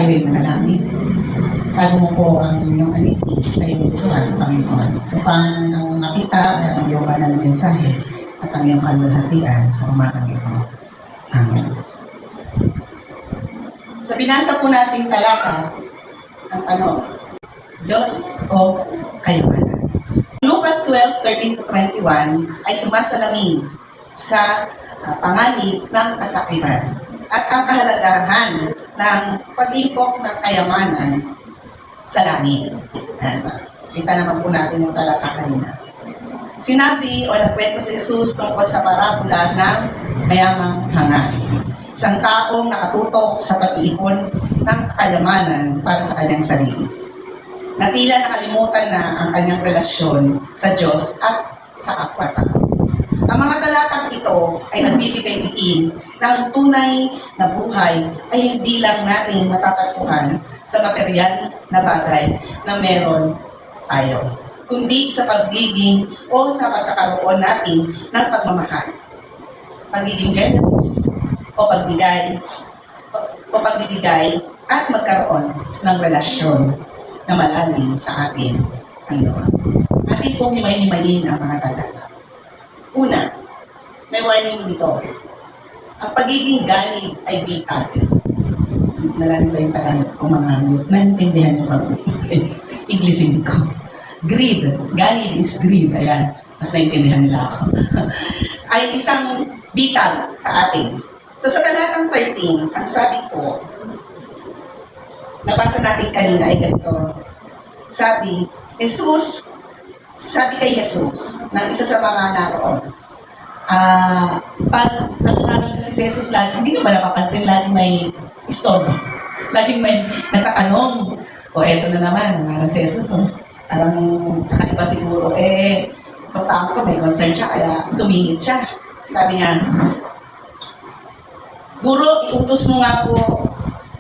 tayo rin manalangin. Tago mo po ang inyong alipin sa iyong likuran, Panginoon. Upang ang makita at ang iyong banal na mensahe at ang iyong kalulhatian sa umagang ito. Amen. Sa binasa po nating talata, ang Diyos o kayamanan. Lucas 12:13-21 ay sumasalamin sa panganib ng kasakiman at ang kahalagahan ng pag-impok ng kayamanan sa langit. Kita naman po natin yung talata kanina. Sinabi o nagkwento si Jesus tungkol sa parabola ng mayamang hangal. Isang taong nakatutok sa pag-iipon ng kayamanan para sa kanyang sarili. Na tila nakalimutan na ang kanyang relasyon sa Diyos at sa kapwa-tao. Ang mga talatang ito ay nagbibigay diin ng tunay na buhay ay hindi lang natin matatagpuan sa material na bagay na meron tayo, kundi sa pagiging o sa pagkakaroon natin ng pagmamahal, pagiging generous o pagbibigay at magkaroon ng relasyon na malalim sa atin, Panginoon. Atin pong himay-himayin ang mga talata. Una, may warning dito. Ang pagiging ganid ay bitat. Nalalim ko yung Tagalog ko mga naintindihan niyo pag Inglesin ko. Greed. Ganid is greed. Ayan. Mas naintindihan nila ako. Ay isang bitat sa atin. So sa talatang 13, ang sabi ko, nabasa natin kanina ay ganito. Sabi kay Jesus, ng isa sa mga naroon, pag nangangaral kasi si Jesus lagi, hindi naman napapansin, laging may istorbo. Laging may nagtatanong. O eto na naman, nangangaral si Jesus. Parang kakaiba siguro, itong tao ko may concern siya, kaya sumingit siya. Sabi niya, Guro, iutos mo nga po,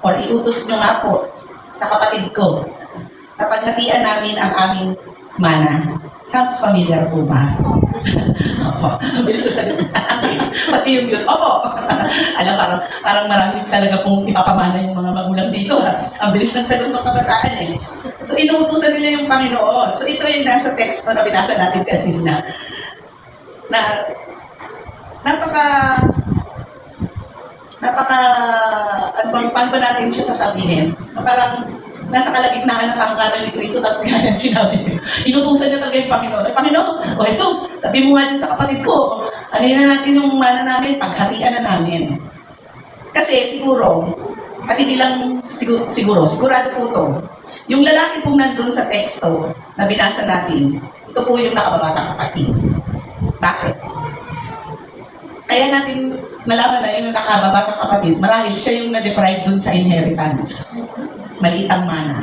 or iutos nyo nga po sa kapatid ko, kapag hatian namin ang aming mana. Sounds familiar po ba? Opo. Bilis sa salita. Pati yung yun. Opo. Alam, parang marami talaga pong ipapamana yung mga magulang dito. Ang bilis ng sagot ng kabataan eh. So, inuutusan nila yung Panginoon. So, ito yung nasa text na binasa natin kanina. Paano ba natin siya sasabihin? Parang nasa kalagitnaan ng pangkaral ni Cristo, tapos ganyan sinabi niya. Inutusan niya talaga yung Panginoon. Panginoon, o Jesus, sabi mo nga dyan sa kapatid ko, ano na natin yung mana namin, paghatian na namin. Kasi siguro, at hindi lang sigurado po ito, yung lalaki pong nandun sa teksto na binasa natin, ito po yung nakababatang kapatid. Bakit? Kaya natin nalaman na yung nakababatang kapatid, marahil siya yung na-deprive dun sa inheritance. Malitang mana.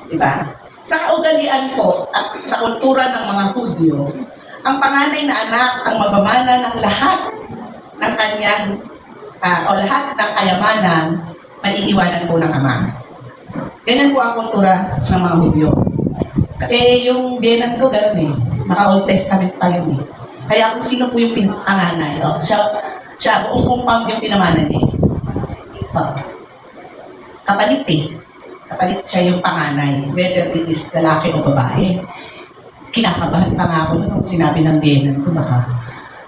Diba? Sa kaugalian po at sa kultura ng mga Hudyo, ang panganay na anak ang magmamana ng lahat ng kanyang o lahat ng kayamanan maiiwanan po ng ama. Ganyan po ang kultura ng mga Hudyo. Yung biyenan ko, gano'n eh. Naka-Old Testament pa yun eh. Kaya kung sino po yung panganay, siya buong compound yung pinamana niya. Kapalit eh. Kapalit siya yung panganay, whether it is lalaki o babae. Kinakabahan pa nga ako nung sinabi ng biyenan ko, baka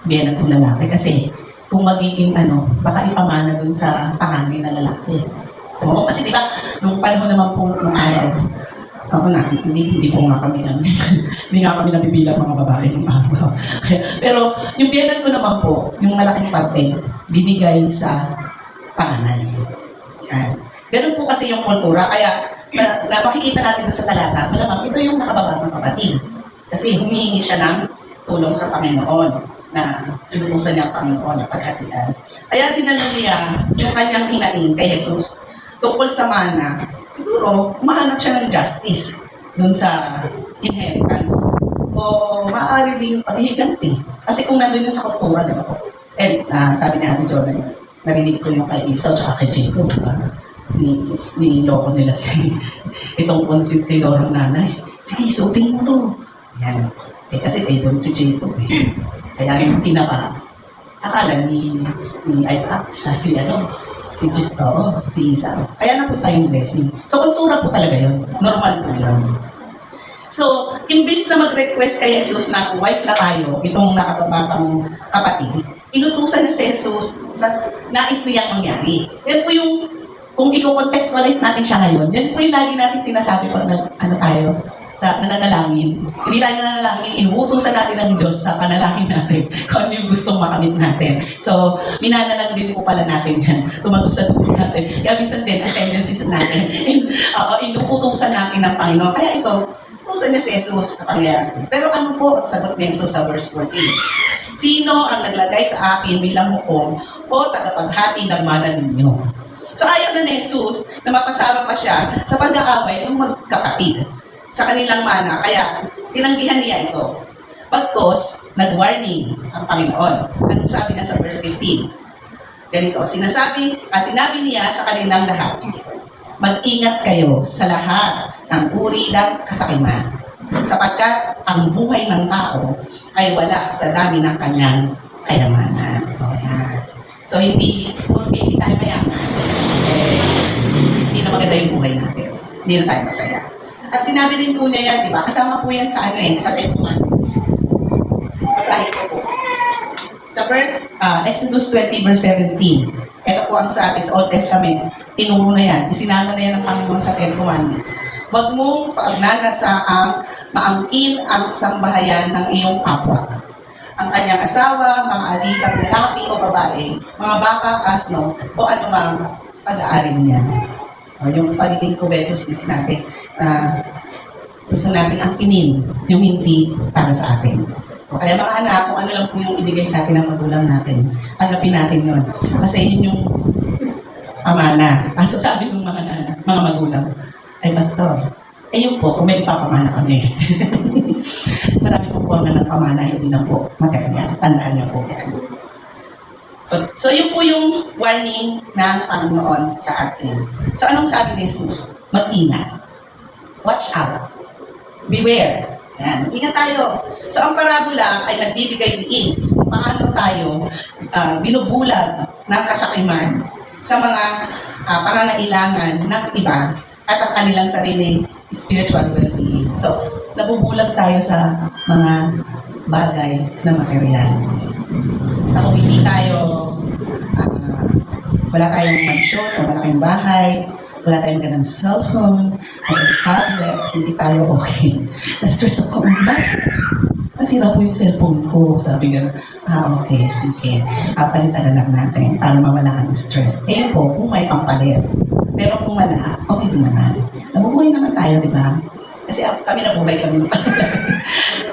biyenan kong lalaki. Kasi kung magiging baka ipamana dun sa panganay na lalaki. Oo, kasi diba, nung panahon naman po nung araw, ako na, hindi po nga kami hindi nga kami nabibilang mga babae ng araw. Pero yung biyenan ko naman po, yung malaking parte, binigay sa panganay. Yan. Ganun po kasi yung kultura, kaya makikita natin doon sa talata, malamang ito yung nakababatang kapatid. Kasi humihingi siya ng tulong sa Panginoon, na inutusan niya ang Panginoon na paghatian. Kaya tinanong niya yung kanyang hinaing kay Jesus tungkol sa mana. Siguro, mahanap siya ng justice doon sa inheritance. O maaari din paghihiganti. Kasi kung nandun yun sa kultura, diba po? And sabi ni Ate Jonah, narinig ko yung kay Esau at kay Jacob, niloko nila itong konsentidor ng nanay. Sige, suotin mo to. Yan. Kasi favorite si Jacob eh. Kaya yung kinaka, akala ni Isaac, siya Si Isa. Kaya napunta yung blessing. So, kultura po talaga yun. Normal po yun. So, imbis na mag-request kay Jesus na wise na tayo, itong nakababatang kapatid, inutusan na si Jesus sa nais niyang mangyari. Yan po yung, kung i-contextualize natin siya ngayon, yan po yung lagi natin sinasabi pag tayo, sa nananalangin. Hindi tayo nananalangin, inuutusan natin ng Diyos sa panalangin natin kung ano yung gustong makamit natin. So, minanalang din po pala natin yan. Tumagusan po natin. Kaya minsan din, ang tendencies natin, inuutusan natin ng Panginoon. Kaya ito, utusan niya si Jesus sa pangyayari. Pero ano po ang sagot ni Jesus sa verse 14? Sino ang naglagay sa akin bilang hukom o tagapaghati ng mana ninyo? So, ayaw na ni Jesus na mapasama pa siya sa pag-aaway ng magkapatid sa kanilang mana. Kaya, tinanggihan niya ito. Pagkos, nag-warning ang Panginoon. Anong sabi niya sa verse 15? Ganito, sinabi niya sa kanilang lahat, mag-ingat kayo sa lahat ng uri ng kasakiman, sapagkat ang buhay ng tao ay wala sa dami ng kanyang kayamanan. So, kung hindi tayo mayaman, hindi na maganda yung buhay natin. Hindi na tayo masaya. At sinabi din po niya yan, di ba? Kasama po yan sa sa Ten Commandments. Basahin ko po. Sa Exodus 20 verse 17, ito po ang sabi sa Old Testament, tinuro na yan, isinama na yan ng Panginoon sa Ten Commandments. Huwag mong pagnanasaang maangkin ang sambahayan ng iyong kapwa. Ang kanyang asawa, mga alitang lalaki o babae, mga baka, asno, o anumang pag-aari niya. Yung pagiging covetousness natin, gusto natin angkinin yung hindi para sa atin. O kaya mga anak, kung ano lang po yung ibigay sa atin ng magulang natin, tanggapin natin yun. Kasi yun yung pamana. Kaso sabi ng mga magulang, ay pastor, yun po, kung may ipapamana kami. Marami po ang ng pamana, hindi na po matagal. Tandaan niyo po yan. So, yun po yung warning ng Panginoon sa atin. So, anong sabi ni Jesus? Mag-ingat. Watch out. Beware. Yan. Ingat tayo. So, ang parabola ay nagbibigay din paano tayo binubulag ng kasakiman sa mga pangangailangan ng iba at ang kanilang sariling spiritual well-being. So, nabubulag tayo sa mga bagay na material. Na kung hindi tayo, wala tayong mansyon o wala tayong bahay, wala tayong ganang cellphone, o tablet, hindi tayo okay. Na-stress ako, bakit? Nasira po yung cellphone ko. Sabi nga, okay, sige. Palitan na lang natin para mawala ang stress. Po, kung may pampalit. Pero kung wala, okay din naman. Nabubuhay naman tayo, di ba? Kasi kami nabuhay kami.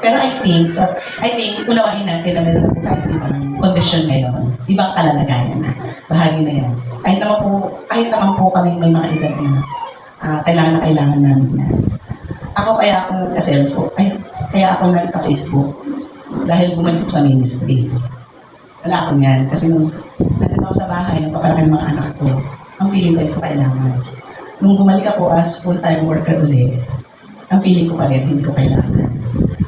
Pero I think, unawain natin na meron po tayo ibang kondisyon ngayon. Ibang kalalagayan na. Bahagi na yan. Kahit naman po kami may mga edad na kailangan namin na. Kaya ako nagka-cellphone. Kaya ako nagka-Facebook. Dahil bumalik ko sa ministry. Wala akong yan. Kasi nung nandun ako sa bahay, nagpapalaki ng mga anak ko, ang feeling ko kailangan. Nung bumalik ako as full-time worker ulit, ang feeling ko pa rin, hindi ko kailangan.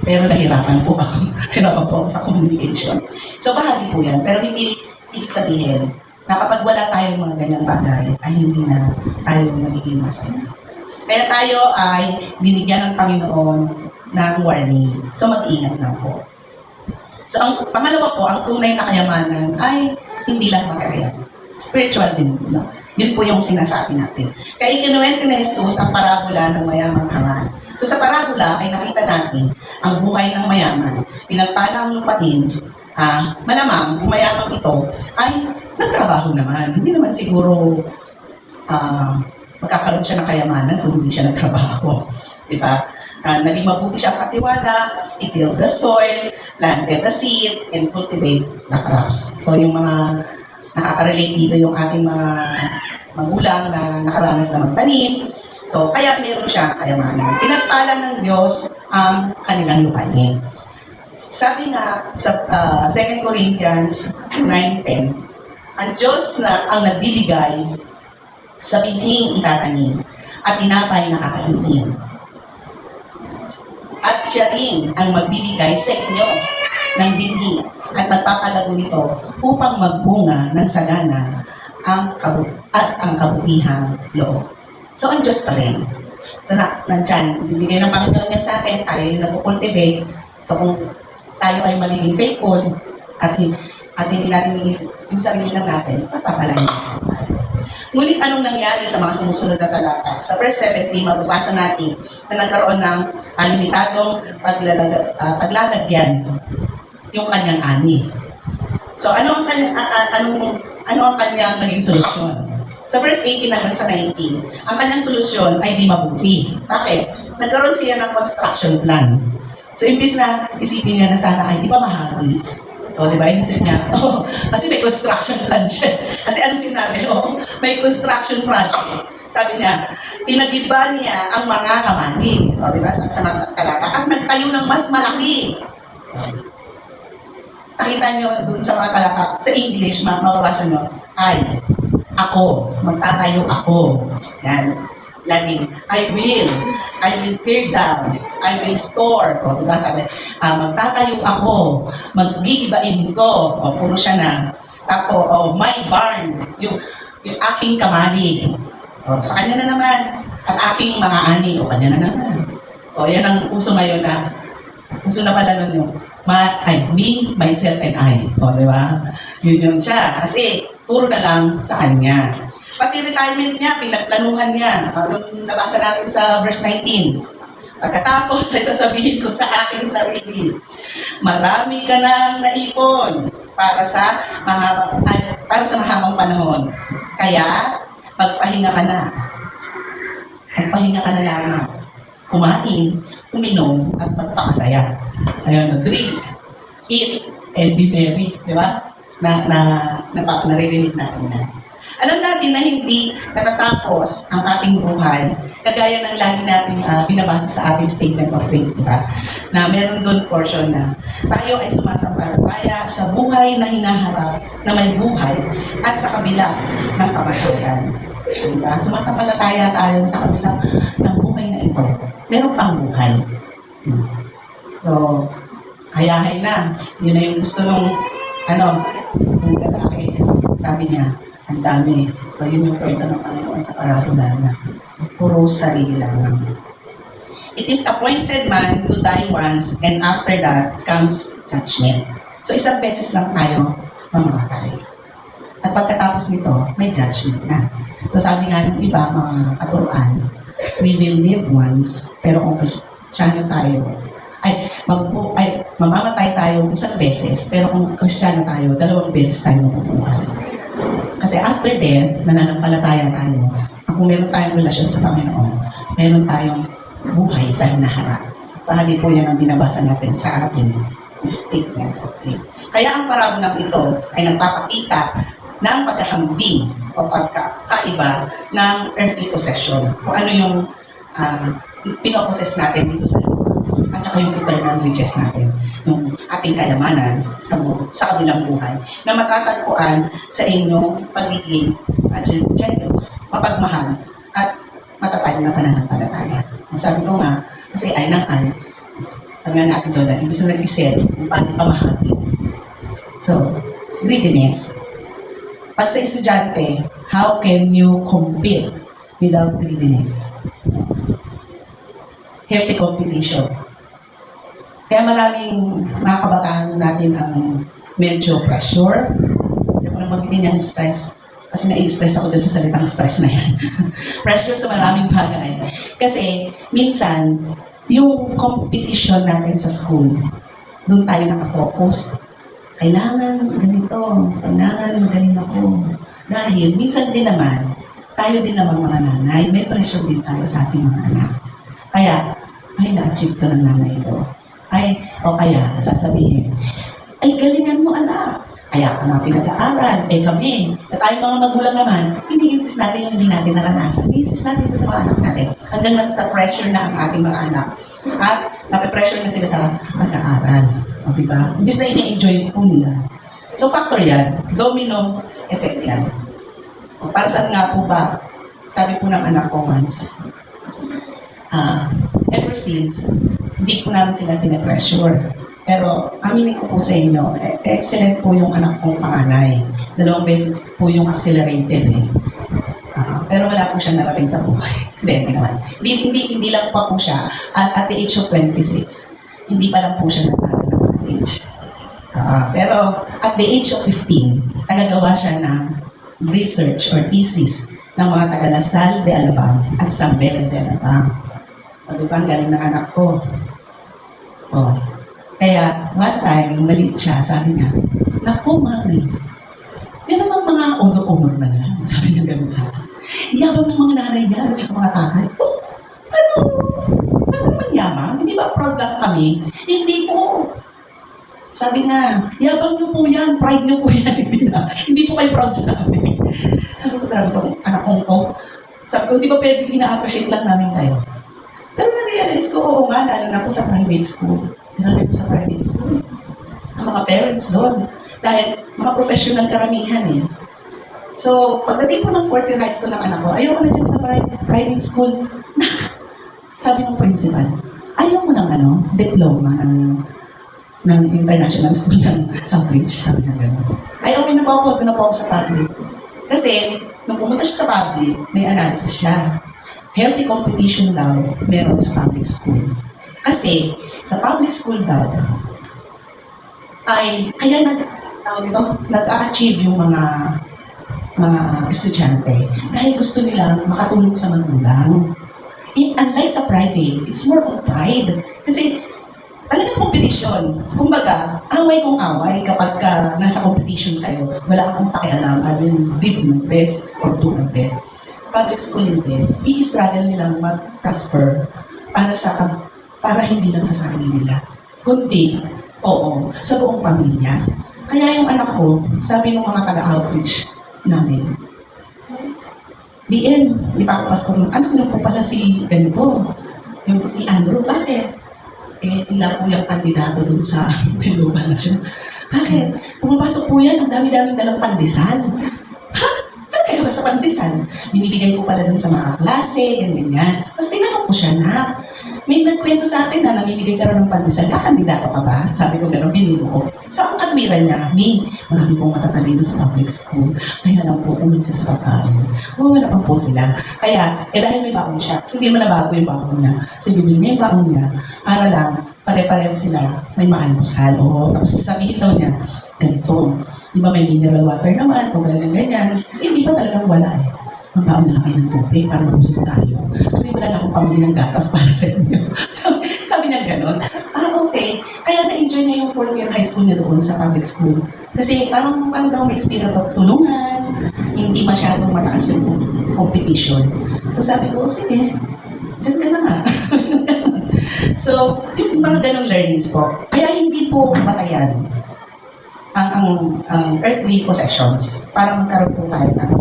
Pero nahirapan po ako sa communication. So, bahagi po yan. Pero hindi ibig sabihin na kapag wala tayong mga ganyang bagay, ay hindi na tayo magiging masaya. Pero tayo ay binigyan ng Panginoon ng warning. So, mag-ingat na po. So, ang pangalawa po, ang tunay na kayamanan ay hindi lang material. Spiritual din po. No? Yun po yung sinasabi natin. Kaya ikinuwento ni Jesus ang parabola ng mayamang hangal. So sa parabola ay nakita natin ang buhay ng mayaman. Pinagpala ang lupain, malamang kung mayamang ito ay nagtrabaho naman. Hindi naman siguro magkakaroon siya ng kayamanan kung hindi siya nagtrabaho. Diba? Naging mabuti siya katiwala, i-tilled the soil, planted the seed, and cultivate the crops. So yung mga nakaka-relate dito yung ating mga magulang na nakaranas na magtanim. So, kaya meron siya kayamanan. Pinagpala ng Diyos ang kanilang lupain. Sabi nga sa 2 Corinthians 9:10, ang Diyos na ang nagbibigay sa binhing itatanim at tinapay na kakainin. At siya rin ang magbibigay sa inyo ng binhi at magpapalago nito upang magbunga ng sagana at ang kabutihang loob. So, ang Diyos pa rin. So, nandyan, bibigay ng Panginoon yan sa atin, tayo yung nag-cultivate. So, kung tayo ay magiging faithful at hindi natin iisip yung sarili lang natin, papapalain natin. Ngunit anong nangyari sa mga sumusunod na talata? Sa verse 17, mababasa natin na nagkaroon ng limitadong paglalagyan yung kanyang ani. So, ano ang kanyang naging solusyon? Sa verse 18 hanggang sa 19, ang kanyang solusyon ay di mabuti. Bakit? Nagkaroon siya ng construction plan. So, imbis na isipin niya na sana ay di pa mahagi. O, di ba? Inisip niya, kasi may construction plan siya. Kasi ano sinabi? May construction project. Sabi niya, pinagiba niya ang mga kamani. O, di ba? Sa mga talata. At nagtayo ng mas malaki. Nakita niyo dun sa mga talata, sa English, mababasa niyo, ako, magtatayo ako. Yan. Laging, I will tear down, I will store. O, diba sabi, magtatayo ako, mag-giibain ko. O, puro siya na. Tapos, my barn, yung aking kamali. O, sa kanya na naman, ang aking mga ani. O, kanya na naman. O, yan ang uso ngayon na, uso na pala nun yung, me, myself, and I. O, diba? Yun siya. Kasi, puro na lang sa kanya. Pati retirement niya, pinagplanuhan niya. Nung nabasa natin sa verse 19. Pagkatapos ay sasabihin ko sa aking sarili, marami ka nang naipon para sa mahabang panahon. Kaya, magpahinga ka na. Magpahinga ka na lamang. Kumain, uminom, at magpakasaya. Ayun, drink, eat, and be merry. Di ba? Naririnig natin na. Alam natin na hindi natatapos ang ating buhay, kagaya ng lagi natin binabasa sa ating statement of faith, diba? Na meron doon portion na tayo ay sumasampalataya sa buhay na hinaharap na may buhay at sa kabila ng kamatayan. Diba? Sumasampalataya tayo sa kabila ng buhay na ito. Meron pang buhay. So, hayahay na. Yun na yung gusto nung yung lalaki. Sabi niya, ang dami. So, yun yung kwento ng Panginoon sa parabola na puro sarili lang. It is appointed man to die once, and after that comes judgment. So, isang beses lang tayo mamamatay. At pagkatapos nito, may judgment na. So, sabi nga ng iba, mga katuruan, we will live once, pero kung Kristiyano tayo, mamamatay tayo isang beses, pero kung Kristiyano tayo, 2 beses tayo mapupuhay. Kasi after death, nananampalataya tayo. Kung meron tayong relasyon sa Panginoon, meron tayong buhay sa hinaharap. Pahali po yan ang binabasa natin sa ating statement of faith. Kaya ang parabolang ito ay nagpapakita ng paghahambing o pagkakaiba ng earthly possession. Kung ano yung pinopossess natin dito sa lupa. At saka yung eternal riches natin, yung ating kayamanan sa kabilang buhay, na matatagpuan sa inyong pagiging generous, mapagmahal, at matatag na pananampalataya. Sabi ko nga, kasi ay ng ay, sabi nga natin Jordan, ibig na nag-isip, yung pamahati. So, greediness. Pag sa estudyante, how can you compete without greediness? Healthy competition. Kaya maraming mga kabataan natin ang medyo pressure. Hindi ko na magiging yung stress. Kasi nai-stress ako dyan sa salitang stress na yan. Pressure sa maraming bagay. Kasi minsan, yung competition natin sa school, doon tayo nakafocus. Kailangan ganito, kailangan magaling ako. Dahil minsan din naman, tayo din naman mga nanay, may pressure din tayo sa ating mga anak. Kaya, ay na-achieve to ng nanay ko. Kaya, sasabihin, ay galingan mo anak. Kaya ka nga pinag-aaral, kami. At tayong mga magulang naman, hindi insist natin yung hindi natin naranasan. Insist natin ito sa mga anak natin. Hanggang sa pressure na ang ating mga anak. At nape-pressure na sila sa pag-aaral. O, diba? Imbis na ini-enjoy po nila. So, factor yan. Domino effect yan. O, para saan nga po ba? Sabi po ng anak ko once, ever since, hindi po namin sila pinapressure. Pero aminin ko po sa inyo, excellent po yung anak kong panganay. 2 beses po yung accelerated eh. Pero wala po siya narating sa buhay. Hindi naman. Hindi lang pa po siya at the age of 26. Hindi pa lang po siya natapos ng college. Pero at the age of 15, tagagawa siya ng research or thesis ng mga taga Lasal de Alabang at San Belen de Alabang. O diba, ang galing ng anak ko. Kaya, one time, maliit siya, sabi niya, "Naku, mami, yan naman mga honor-honor na yan." Sabi niya gano'n sa akin. Yabang ng mga nanay niya at saka mga tatay. Ano naman yaman? Hindi ba proud lang kami? Hindi po. Sabi nga, yabang niyo po yan, pride niyo po yan. Hindi po kayo proud sa amin. Sabi ko, grabe ko, anak kong ko. Sabi ko, hindi ba pwedeng ina-appreciate lang namin kayo? Pero na-realize ko, oo nga, lalo na po sa private school. Grabe po sa private school. Ang mga parents doon. Dahil mga professional karamihan eh. So, pagdating po ng 4th year high school ng anak ko, ayoko na dyan sa private school. Sabi ng principal, ayaw mo ng diploma ng international school ng Southbridge. Sabi niya gano'n. Ay, okay na po ako, doon na po ako sa public. Kasi, nung pumunta siya sa public, may analysis siya. Healthy competition daw meron sa public school. Kasi, sa public school daw, ay, kaya nag-a-achieve yung mga estudyante dahil gusto nila makatulong sa magulang. Unlike sa private, it's more on pride. Kasi talagang competition. Kumbaga, away kung away kapag nasa competition kayo, wala akong pakialam, I will did my best or do my best. Sa public school hindi, i-struggle nilang mag-prosper para hindi lang sa sarili nila. Kundi, oo, sa buong pamilya. Kaya yung anak ko, sabi ng mga taga-outreach namin, "DM, di pa ako pastor, anak nyo po pala si ganito, yung si Andrew, bakit?" Tila po yung kandidato dun sa tinuban na siya. "Bakit? Pumapasok po yan, ang dami-daming dalang pandesal." Ha? Ano kaya ba sa pandesal? Binibigay ko pala dun sa mga klase, ganyan. Tapos tinanong ko siya na, may nagkwento sa akin na namimigay ka rin ng pandesal, kandidato ka ba? Sabi ko, meron, binili ko. So, ang katwiran niya, marami pong matatalino sa public school. Kaya lang po, minsan sa pagkain. Wala pa po sila. Kaya, dahil may baon siya, kasi hindi mo nabago yung baon niya. So, bibili niya yung baon niya, para lang, pare-pareho sila, may maalmusal. Tapos sasabihin daw niya, ganito. Di ba may mineral water naman, kung ganyan. Kasi hindi ba talagang wala eh. Magbaon na lang kayo ng tubig para mabusog tayo. Kasi wala na akong pamili ng gatas para sa inyo. sabi niya gano'n. Okay. Kaya na-enjoy niya yung 4th year high school niya doon sa public school. Kasi parang daw may spirit of tulungan, hindi masyadong mataas yung competition. So sabi ko, sige, dyan ka na nga. So, yung mga ganong learnings po. Kaya hindi po matayan ang earthly possessions para magkaroon po tayo ng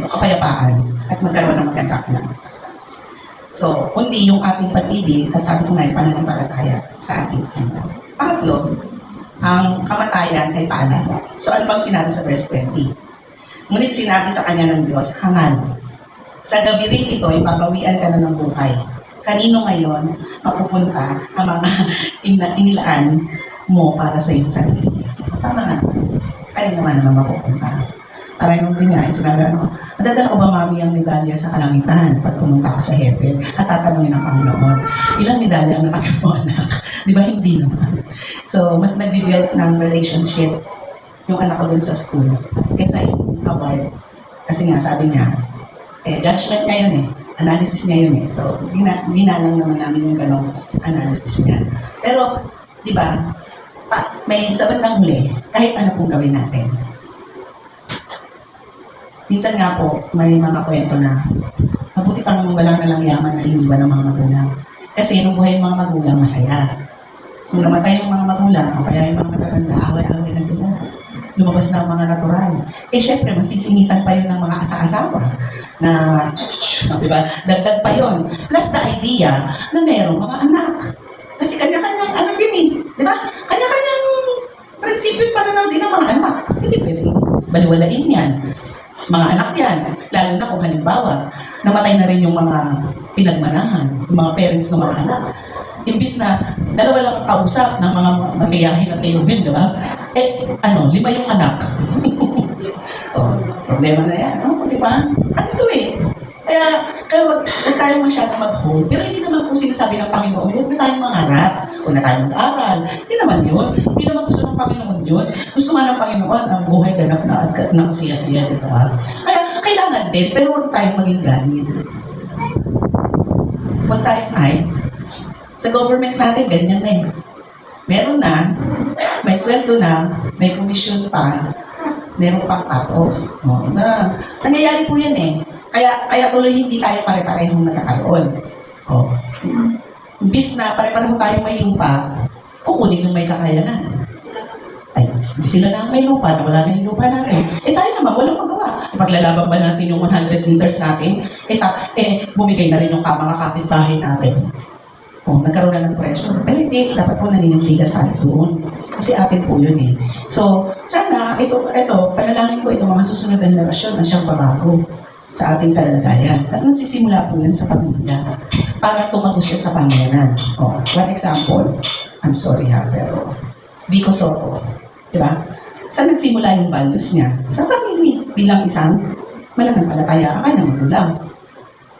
kapayapaan at magkaroon ng magandang kinabukasan. So, kundi yung ating pag-ibig at sabi ko nga yung pananampalataya sa ating Panginoon. Pangatlo, ang kamatayan ay paalala. So, ano bang sinabi sa verse 20? Ngunit sinabi sa kanya ng Diyos, hangal. Sa gabi rin ito, ipapawian ka na ng buhay. Kanino ngayon mapupunta ang mga inilaan mo para sa iyong sarili? Tama nga. Kaya naman mapupunta. Para yung tinay, sinabi madadala ko ba mami ang medalya sa kalangitan pag pumunta ako sa heaven at tatanungin ng Panginoon, ilang medalya ang natakip mo anak? Di ba hindi naman? So, mas nag-build ng relationship yung anak ko dun sa school kaysa yung award. Kasi nga, sabi niya, judgment niya yun analysis niya yun So, ginalang naman namin yung ganong analysis niya. Pero, di ba, may sabat ng huli, kahit ano pong gawin natin. Minsan nga po, may mga kwento na mabuti pang walang nalang yaman na iniwan ng mga magulang. Kasi nung buhay yung mga magulang, masaya. Kung namatay yung mga magulang, o kaya yung mga matatanda, away-away na sila. Lumabas na ang mga natural. Syempre, masisingitan pa yun ng mga asa-asawa na, diba, dagdag pa yun. Plus the idea na merong mga anak. Kasi kanya-kanyang anak yun Diba? Kanya-kanyang prinsipyo at pananaw din ng mga anak. Hindi pwedeng baliwalain yan. Mga anak yan, lalo na kung halimbawa, namatay na rin yung mga pinagmanahan, yung mga parents ng mga anak. Imbis na dalawa lang kausap ng mga matiyahin at tayubin, di ba? 5 yung anak. Oh, problema na yan. Oh, di ba? Ano ito eh? Kaya wag tayong masyadong mag-hold. Pero hindi naman po sinasabi ng Panginoon, huwag na tayong mangarap. Huwag na tayong mag-aral. Hindi naman yun. Hindi naman gusto ng Panginoon yun. Gusto nga ng Panginoon ang buhay ganap na at ng siya-siya, di ba? Kaya kailangan din, pero huwag tayong maging ganit. Huwag tayong sa government natin, ganyan na eh. Meron na, may sweldo na, may komisyon pa, meron pang cut-off. No, nangyayari po yan eh. Kaya tuloy hindi tayo pare-parehong nagkakaroon. Oh. Imbis na pare-pareho tayo may lupa, kukunin yung may kakayanan. Ay, sila na may lupa, na wala na yung lupa natin. Tayo naman, walang magawa. Ipaglalaban ba natin yung 100 meters natin? Bumigay na rin yung mga kapitbahay natin. Oh, nagkaroon na ng pressure. Pero hindi, dapat po naninimbigan tayo doon. Kasi atin po yun eh. So, sana, ito, panalangin ko itong mga susunod na henerasyon na siyang babago sa ating kalagayan. At nagsisimula po yan sa pamilya para tumagos yan sa pangyanan. Oh, one example, I'm sorry ha, pero Vico Soto, di ba? Saan nagsimula yung values niya? Sa pamilya, bilang isang mananampalataya ka ng magulang.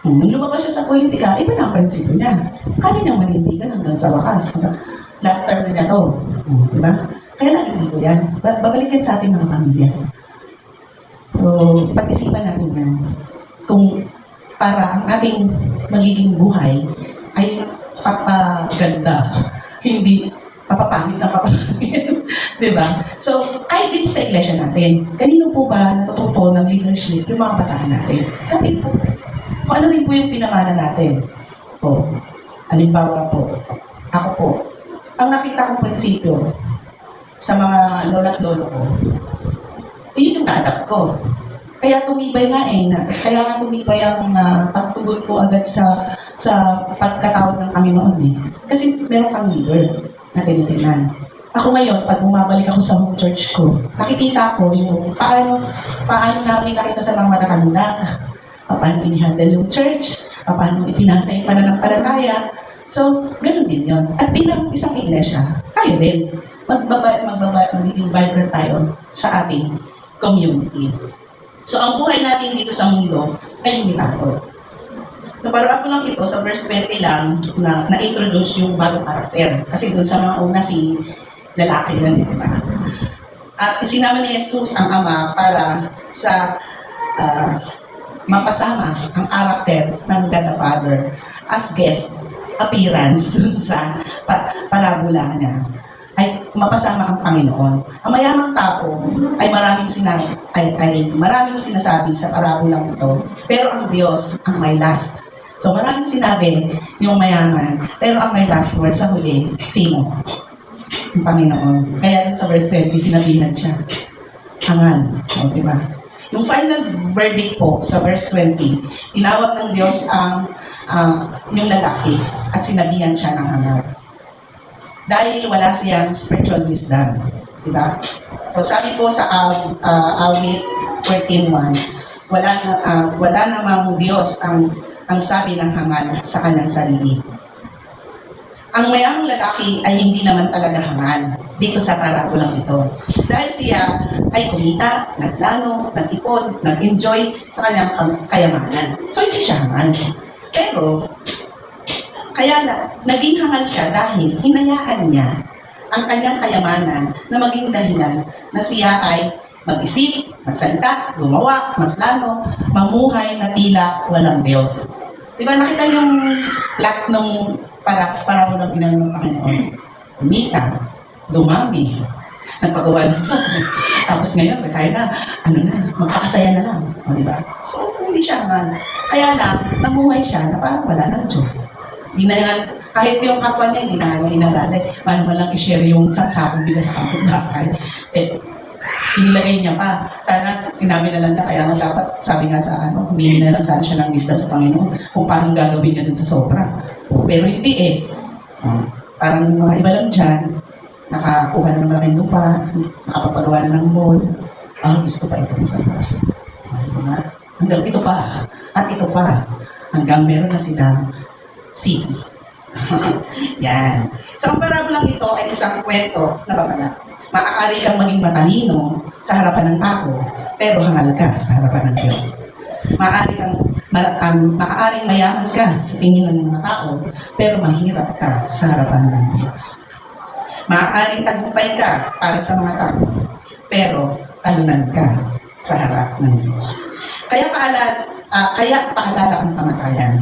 Nung lumabas siya sa politika, iba na ang prinsipyo niya. Kaya niyang manindigan hanggang sa wakas. Last term na to. Diba? Kaya nagiging ko yan. Babalikin sa ating mga pamilya. So, pag-isipan natin yan. Kung para ang ating magiging buhay ay papaganda. Hindi papapangit na papapangit. Diba? So, kahit din sa iglesia natin, kanino po ba natututo ng leadership yung mga bataan natin? Sabi po, kung ano rin po yung pinamana natin. O, halimbawa po, ako po, ang nakita kong prinsipyo sa mga lola at lolo ko, yun yung na-adapt ko. Kaya tumibay nga kaya nga tumibay ang pagtugon ko agad sa pagkatawag ng Panginoon eh. Kasi meron kang leader na tinitingnan. Ako ngayon, pag bumabalik ako sa home church ko, nakikita ko yung paano namin nakita sa mga matatanda. Paano inihandle yung church, paano ipinasa yung pananampalataya. So, ganun din yun. At bilang isang iglesia, tayo din, magiging vibrant tayo sa ating community. So, ang buhay natin dito sa mundo ay limitado. So, para ako lang ito, sa verse 20 lang, na-introduce yung bagong karakter. Kasi dun sa mga una, si lalaki lang, di ba? At sinama ni Jesus ang Ama para sa mapasama ang karakter ng God the Father as guest appearance dun sa parabola niya ay mapasama ang Panginoon. Ang mayamang tao ay maraming sinasabi sa parabolang ito, pero ang Diyos ang may last. So maraming sinabi yung mayaman, pero ang may last word sa huli, sino? Ang Panginoon. Kaya sa verse 20, sinabihan siya, hangal. O, diba? Yung final verdict po sa verse 20, tinawag ng Diyos ang yung lalaki at sinabihan siya ng hangal. Dahil wala siyang spiritual wisdom. Diba? So sabi po sa Awit 14:1, wala namang Diyos ang sabi ng hangal sa kanyang sarili. Ang mayamang lalaki ay hindi naman talaga hangal dito sa parabolang ito. Dahil siya ay kumita, nagplano, nag-ipon, nag-enjoy sa kanyang kayamanan. So, hindi siya hangal. Pero, kaya naging hangal siya dahil hinayaan niya ang kanyang kayamanan na maging dahilan na siya ay mag-isip, magsalita, gumawa, magplano, mamuhay na tila walang Diyos. Diba nakita yung plot nung para mo ng inang ng Panginoon? Kumita, dumami, nagpagawa na. Tapos ngayon, tayo na, magpakasaya na lang. O, diba? So, hindi siya man. Kaya lang, namuhay siya na parang wala ng Diyos. Hindi na yan, kahit yung kapwa niya, hindi na nga inalala. Paano mo lang i-share yung saksakong bigas sa kapag-bakay. Inilagay niya pa. Sana sinabi na lang na kaya nga dapat, sabi nga sa humingi na lang sana siya ng wisdom sa Panginoon kung paano gagawin niya dun sa sobra. Pero hindi eh. Parang mga iba lang dyan, nakakuha na ng malaking lupa, nakapagpagawa na ng mall. Gusto pa ito sa hanggang ito pa, at ito pa, hanggang meron na silang city. Yan. So, ang parabolang ito ay isang kwento na babaga. Maaari kang maging matalino sa harapan ng tao, pero hangal ka sa harapan ng Diyos. Maaaring mayaman ka sa tingin ng mga tao, pero mahirap ka sa harapan ng Diyos. Maaaring tagumpay ka para sa mga tao, pero talunan ka sa harap ng Diyos. Kaya paalala ang kamatayan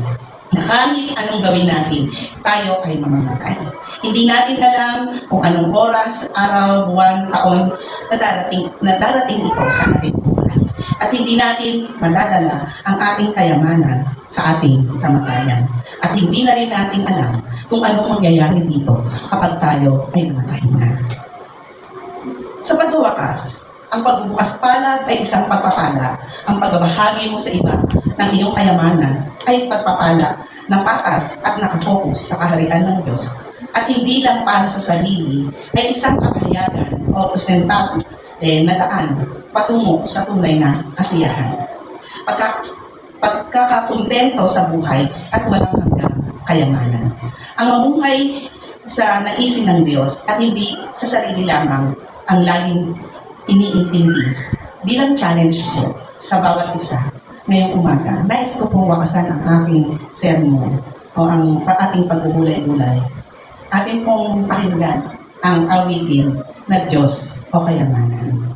na kahit anong gawin natin, tayo ay mamamatay. Hindi natin alam kung anong oras, araw, buwan, taon na darating ito sa ating buhay. At hindi natin madadala ang ating kayamanan sa ating kamatayan. At hindi na rin natin alam kung anong mangyayari dito kapag tayo ay namatay na. Sa pagwawakas, ang pagbubukas palad ay isang pagpapala. Ang pagbabahagi mo sa iba ng iyong kayamanan ay pagpapala ng patas at nakafocus sa kaharian ng Diyos. At hindi lang para sa sarili, ay isang kapahayagan o presentable na daan patungo sa tunay na kasiyahan. Pagkakakontento sa buhay at walang hanggang kayamanan. Ang mamuhay sa naisin ng Diyos at hindi sa sarili lamang ang laging iniintindi. Bilang challenge ko sa bawat isa ngayong umaga, nais ko pong wakasan ang aking sermon o ang ating pagugulay-gulay. Atin pong pakinggan ang awitin na Diyos o kayamanan.